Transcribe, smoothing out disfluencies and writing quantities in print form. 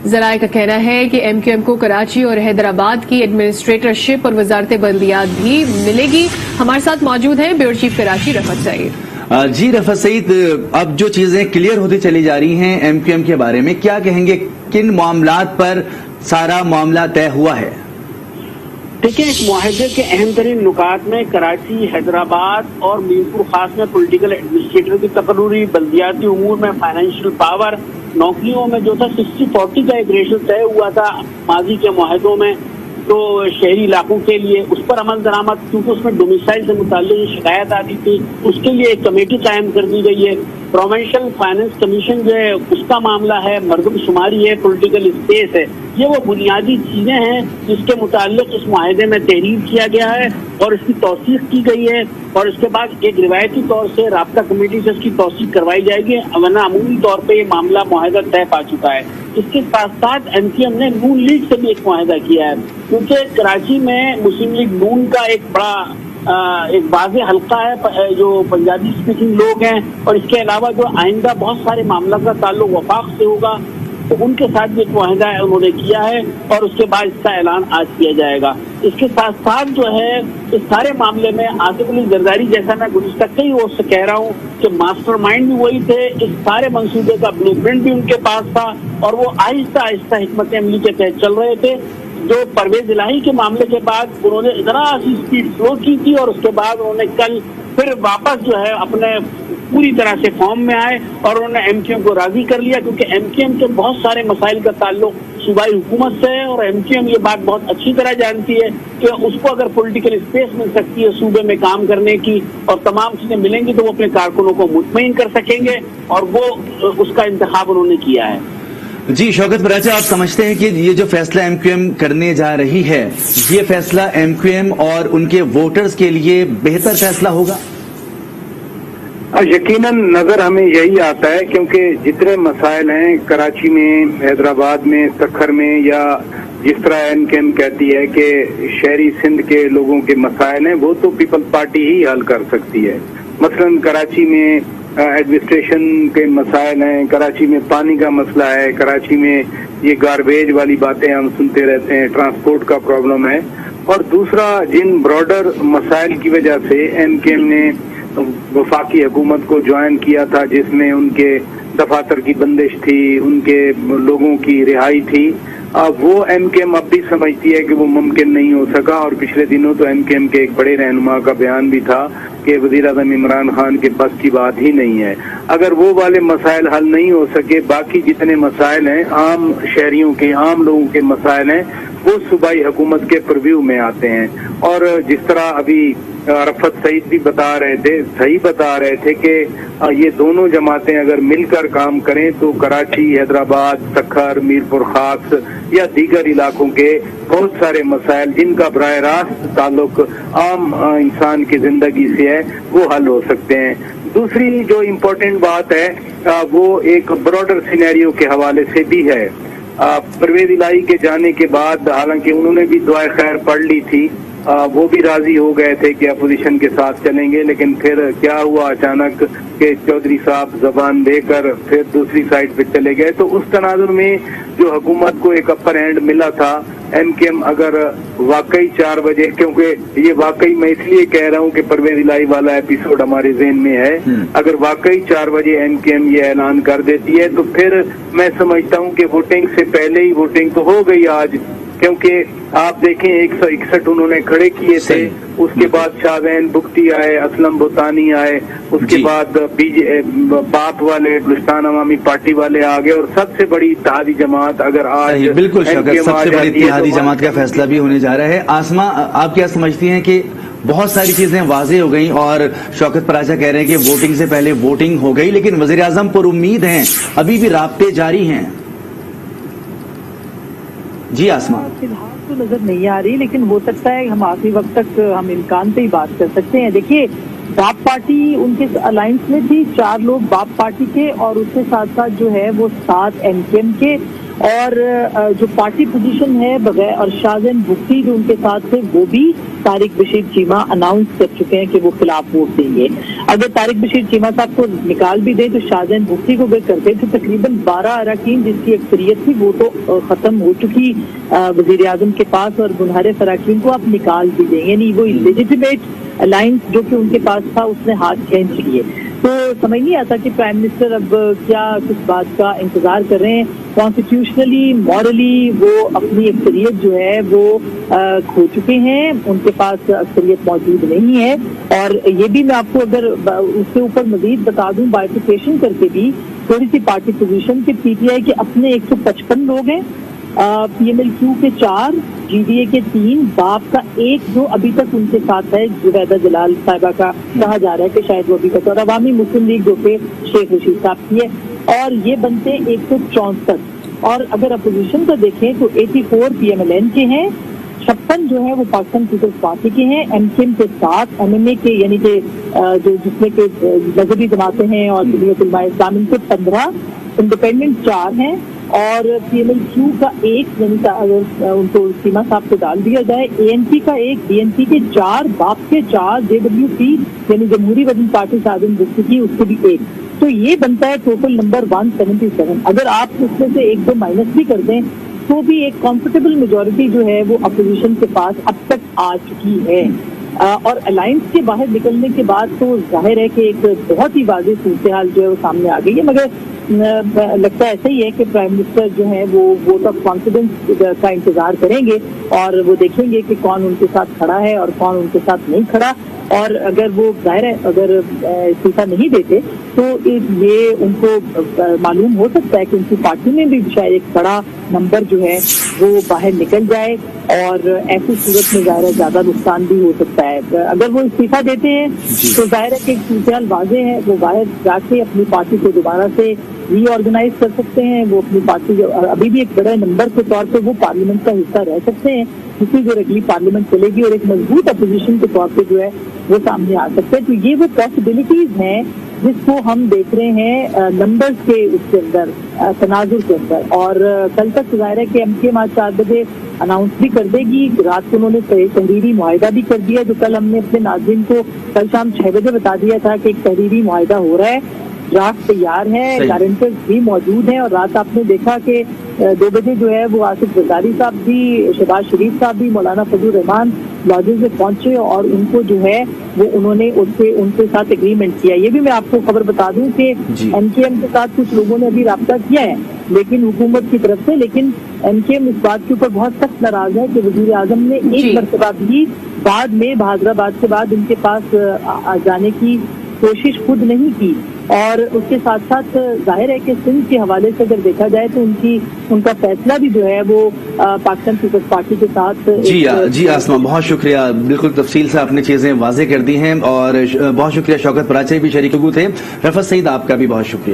ذرائع کا کہنا ہے کہ ایم کیو ایم کو کراچی اور حیدرآباد کی ایڈمنسٹریٹرشپ اور وزارت بلدیات بھی ملے گی. ہمارے ساتھ موجود ہیں بیورو چیف کراچی رفعت سعید. جی رفعت سعید، اب جو چیزیں کلیئر ہوتی چلی جا رہی ہیں ایم کیو ایم کے بارے میں، کیا کہیں گے؟ کن معاملات پر سارا معاملہ طے ہوا ہے؟ دیکھیں، اس معاہدے کے اہم ترین نکات میں کراچی، حیدرآباد اور میرپور خاص میں پولیٹیکل ایڈمنسٹریٹر کی تقرری، بلدیاتی امور میں فائنینشیل پاور، نوکریوں میں جو تھا 60-40 کا ایک ریشو طے ہوا تھا ماضی کے معاہدوں میں، تو شہری علاقوں کے لیے اس پر عمل درآمد، کیونکہ اس میں ڈومیسائل سے متعلق جو شکایت آتی تھی اس کے لیے ایک کمیٹی قائم کر دی گئی ہے. پروونشل فائنینس کمیشن جو ہے اس کا معاملہ ہے، مردم شماری ہے، پولیٹیکل اسپیس ہے. یہ وہ بنیادی چیزیں ہیں جس کے متعلق اس معاہدے میں تحریر کیا گیا ہے اور اس کی توثیق کی گئی ہے، اور اس کے بعد ایک روایتی طور سے رابطہ کمیٹی سے اس کی توثیق کروائی جائے گی، ورنہ عمومی طور پہ یہ معاملہ معاہدہ طے پا چکا ہے. اس کے ساتھ ساتھ ایم کیو ایم نے نون لیگ سے بھی ایک معاہدہ کیا ہے، کیونکہ کراچی میں مسلم لیگ نون کا ایک بڑا ایک واضح حلقہ ہے جو پنجابی اسپیکنگ لوگ ہیں، اور اس کے علاوہ جو آئندہ بہت سارے معاملات کا تعلق وفاق سے ہوگا، تو ان کے ساتھ بھی ایک معاہدہ انہوں نے کیا ہے، اور اس کے بعد اس کا اعلان آج کیا جائے گا. اس کے ساتھ ساتھ جو ہے اس سارے معاملے میں آصف علی زرداری، جیسا میں گزشتہ کئی روز سے کہہ رہا ہوں کہ ماسٹر مائنڈ بھی وہی تھے، اس سارے منصوبے کا بلو پرنٹ بھی ان کے پاس تھا، اور وہ آہستہ آہستہ حکمت عملی کے تحت چل رہے تھے. جو پرویز الہی کے معاملے کے بعد انہوں نے ذرا سی اسپیڈ سلو کی تھی، اور اس کے بعد انہوں نے کل پھر واپس جو ہے اپنے پوری طرح سے فارم میں آئے اور انہوں نے ایم کیو ایم کو راضی کر لیا، کیونکہ ایم کیو ایم کے بہت سارے مسائل کا تعلق صوبائی حکومت سے ہے، اور ایم کیو ایم یہ بات بہت اچھی طرح جانتی ہے کہ اس کو اگر پولیٹیکل اسپیس مل سکتی ہے صوبے میں کام کرنے کی اور تمام چیزیں ملیں گی تو وہ اپنے کارکنوں کو مطمئن کر سکیں گے، اور وہ اس کا انتخاب انہوں نے کیا ہے. جی شوکت پراچا، آپ سمجھتے ہیں کہ یہ جو فیصلہ ایم کیو ایم کرنے جا رہی ہے، یہ فیصلہ ایم کیو ایم اور ان کے ووٹرز کے لیے بہتر فیصلہ ہوگا؟ یقیناً نظر ہمیں یہی آتا ہے، کیونکہ جتنے مسائل ہیں کراچی میں، حیدرآباد میں، سکھر میں، یا جس طرح ایم کیو ایم کہتی ہے کہ شہری سندھ کے لوگوں کے مسائل ہیں، وہ تو پیپل پارٹی ہی حل کر سکتی ہے. مثلاً کراچی میں ایڈمنسٹریشن کے مسائل ہیں، کراچی میں پانی کا مسئلہ ہے، کراچی میں یہ گاربیج والی باتیں ہم سنتے رہتے ہیں، ٹرانسپورٹ کا پرابلم ہے. اور دوسرا، جن براڈر مسائل کی وجہ سے ایم کیو ایم نے وفاقی حکومت کو جوائن کیا تھا، جس میں ان کے دفاتر کی بندش تھی، ان کے لوگوں کی رہائی تھی، وہ ایم کیو ایم اب بھی سمجھتی ہے کہ وہ ممکن نہیں ہو سکا. اور پچھلے دنوں تو ایم کیو ایم کے ایک بڑے رہنما کا بیان بھی تھا کہ وزیر اعظم عمران خان کے بس کی بات ہی نہیں ہے. اگر وہ والے مسائل حل نہیں ہو سکے، باقی جتنے مسائل ہیں، عام شہریوں کے، عام لوگوں کے مسائل ہیں، وہ صوبائی حکومت کے پرویو میں آتے ہیں. اور جس طرح ابھی رفعت سعید بھی صحیح بتا رہے تھے کہ یہ دونوں جماعتیں اگر مل کر کام کریں تو کراچی، حیدرآباد، سکھر، میرپور خاص یا دیگر علاقوں کے بہت سارے مسائل جن کا براہ راست تعلق عام انسان کی زندگی سے ہے، وہ حل ہو سکتے ہیں. دوسری جو امپورٹنٹ بات ہے وہ ایک براڈر سینیریو کے حوالے سے بھی ہے. پرویز الہی کے جانے کے بعد، حالانکہ انہوں نے بھی دعائے خیر پڑھ لی تھی، وہ بھی راضی ہو گئے تھے کہ اپوزیشن کے ساتھ چلیں گے، لیکن پھر کیا ہوا اچانک کہ چودھری صاحب زبان دے کر پھر دوسری سائڈ پہ چلے گئے. تو اس تناظر میں جو حکومت کو ایک اپر ہینڈ ملا تھا، ایم کیو ایم اگر واقعی 4 بجے، کیونکہ یہ واقعی میں اس لیے کہہ رہا ہوں کہ پرویز الہی والا ایپیسوڈ ہمارے ذہن میں ہے، اگر واقعی 4 بجے ایم کیو ایم یہ اعلان کر دیتی ہے تو پھر میں سمجھتا ہوں کہ ووٹنگ سے پہلے ہی ووٹنگ تو ہو گئی آج، کیونکہ آپ دیکھیں 161 انہوں نے کھڑے کیے تھے. اس کے بعد شاہین بگٹی آئے، اسلم بوتانی آئے، اس کے بعد باپ والے، بلوچستان عوامی پارٹی والے آ گئے، اور سب سے بڑی اتحادی جماعت اگر آج بالکل سب سے بڑی اتحادی جماعت کا فیصلہ بھی ہونے جا رہا ہے. آسما، آپ کیا سمجھتی ہیں کہ بہت ساری چیزیں واضح ہو گئیں اور شوکت پراچا کہہ رہے ہیں کہ ووٹنگ سے پہلے ووٹنگ ہو گئی، لیکن وزیر اعظم پر امید ہیں، ابھی بھی رابطے جاری ہیں؟ جی آسما. فی الحال تو نظر نہیں آ رہی، لیکن ہو سکتا ہے ہم آخری وقت تک ہم امکان پہ ہی بات کر سکتے ہیں. دیکھیے، باپ پارٹی ان کے الائنس میں تھی، 4 لوگ باپ پارٹی کے، اور اس کے ساتھ ساتھ جو ہے وہ 7 ایم کیو ایم کے. اور جو پارٹی پوزیشن ہے بغیر اور شاہزین بگٹی جو ان کے ساتھ تھے وہ بھی طارق بشیر چیمہ اناؤنس کر چکے ہیں کہ وہ خلاف ووٹ دیں گے. اگر طارق بشیر چیمہ صاحب کو نکال بھی دیں تو شاہزین بگٹی کو اگر کرتے تو تقریباً 12 اراکین جس کی اکثریت تھی وہ تو ختم ہو چکی وزیر اعظم کے پاس, اور گنہرے فراکین کو آپ نکال بھی دیں, یعنی وہ لیجیٹیمیٹ الائنس جو کہ ان کے پاس تھا اس نے ہاتھ کھینچ لیے. تو سمجھ نہیں آتا کہ پرائم منسٹر اب کیا کس بات کا انتظار کر رہے ہیں. کانسٹیٹیوشنلی مورلی وہ اپنی اکثریت جو ہے وہ کھو چکے ہیں, ان کے پاس اکثریت موجود نہیں ہے. اور یہ بھی میں آپ کو اگر اس کے اوپر مزید بتا دوں بائیفیکیشن کر کے بھی تھوڑی سی پارٹی پوزیشن کے پی ٹی آئی کے اپنے 155 لوگ ہیں, پی ایم ایل کیو کے 4, جی ڈی اے کے 3, باپ کا 1 جو ابھی تک ان کے ساتھ ہے, زبیدہ جلال صاحبہ کا کہا جا رہا ہے کہ شاید وہ ابھی تک, اور عوامی مسلم لیگ جو کہ شیخ رشید صاحب کی ہے, اور یہ بنتے ہیں 164. اور اگر اپوزیشن کو دیکھیں تو 84 پی ایم ایل این کے ہیں, 56 جو ہے وہ پاکستان پیپلز پارٹی کے ہیں, ایم کیم کے 7, ایم ایم اے کے یعنی کہ جو جس میں کہ مذہبی جماعتیں ہیں اور جمعیت علماء اسلام ان کے 15, انڈیپینڈنٹ 4 ہیں, اور پی ایم ایل کیو کا 1 یعنی اگر ان کو سیما صاحب کو ڈال دیا جائے, اے این پی کا 1, بی این پی کے 4, باپ کے 4, جے ڈبلیو پی یعنی جمہوری وطن پارٹی شاہزین بگٹی کی اس کے بھی 1, تو یہ بنتا ہے ٹوٹل نمبر 177. اگر آپ اس میں سے 1-2 مائنس بھی کر دیں تو بھی ایک کمفرٹیبل میجورٹی جو ہے وہ اپوزیشن کے پاس اب تک آ چکی ہے. اور الائنس کے باہر نکلنے کے بعد تو ظاہر ہے کہ ایک بہت ہی واضح صورتحال جو ہے وہ سامنے آ گئی ہے, مگر لگتا ایسا ہی ہے کہ پرائم منسٹر جو ہے وہ ووٹ آف کانفیڈنس کا انتظار کریں گے اور وہ دیکھیں گے کہ کون ان کے ساتھ کھڑا ہے اور کون ان کے ساتھ نہیں کھڑا. اور اگر وہ ظاہر ہے اگر استعفیٰ نہیں دیتے تو یہ ان کو معلوم ہو سکتا ہے کہ ان کی پارٹی میں بھی شاید ایک بڑا نمبر جو ہے وہ باہر نکل جائے, اور ایسی صورت میں ظاہر ہے زیادہ نقصان بھی ہو سکتا ہے. اگر وہ استعفیٰ دیتے ہیں تو ظاہر ہے کہ ایک صورتحال واضح ہے, وہ باہر جا کے اپنی پارٹی کو دوبارہ سے ری آرگنائز کر سکتے ہیں. وہ اپنی پارٹی ابھی بھی ایک بڑے نمبر کے طور پہ وہ پارلیمنٹ کا حصہ رہ سکتے ہیں, کسی جو اگلی پارلیمنٹ چلے گی, اور ایک مضبوط اپوزیشن کے طور پہ جو ہے وہ سامنے آ سکتے ہیں. تو یہ وہ پاسبلٹیز ہیں جس کو ہم دیکھ رہے ہیں نمبرز کے اس کے اندر, تناظر کے اندر. اور کل تک ظاہر ہے کہ ایم کے ایم آج 4 بجے اناؤنس بھی کر دے گی. رات کو انہوں نے تحریری معاہدہ بھی کر دیا, جو کل ہم نے اپنے ناظرین کو کل شام 6 بجے بتا دیا تھا کہ ایک تحریری معاہدہ ہو رہا ہے, ڈرافٹ تیار ہے, گارنٹرز بھی موجود ہیں. اور رات آپ نے دیکھا کہ 2 بجے جو ہے وہ آصف زرداری صاحب بھی, شہباز شریف صاحب بھی, مولانا فضل الرحمان لاجز میں پہنچے اور ان کو جو ہے وہ انہوں نے ان کے ساتھ اگریمنٹ کیا. یہ بھی میں آپ کو خبر بتا دوں کہ ایم کے ایم کے ساتھ کچھ لوگوں نے ابھی رابطہ کیا ہے لیکن حکومت کی طرف سے, لیکن ایم کے ایم اس بات کے اوپر بہت سخت ناراض ہے کہ وزیر اعظم نے ایک مرتبہ بھی بعد میں بہادرآباد کے بعد ان کے پاس جانے کی کوشش خود نہیں کی. اور اس کے ساتھ ساتھ ظاہر ہے کہ سندھ کے حوالے سے اگر دیکھا جائے تو ان کا فیصلہ بھی جو ہے وہ پاکستان پیپلز پارٹی کے ساتھ. جی آسما, بہت شکریہ, بالکل تفصیل سے آپ نے چیزیں واضح کر دی ہیں, اور بہت شکریہ. شوکت پراچے بھی شریک تھے. رفعت سعید آپ کا بھی بہت شکریہ.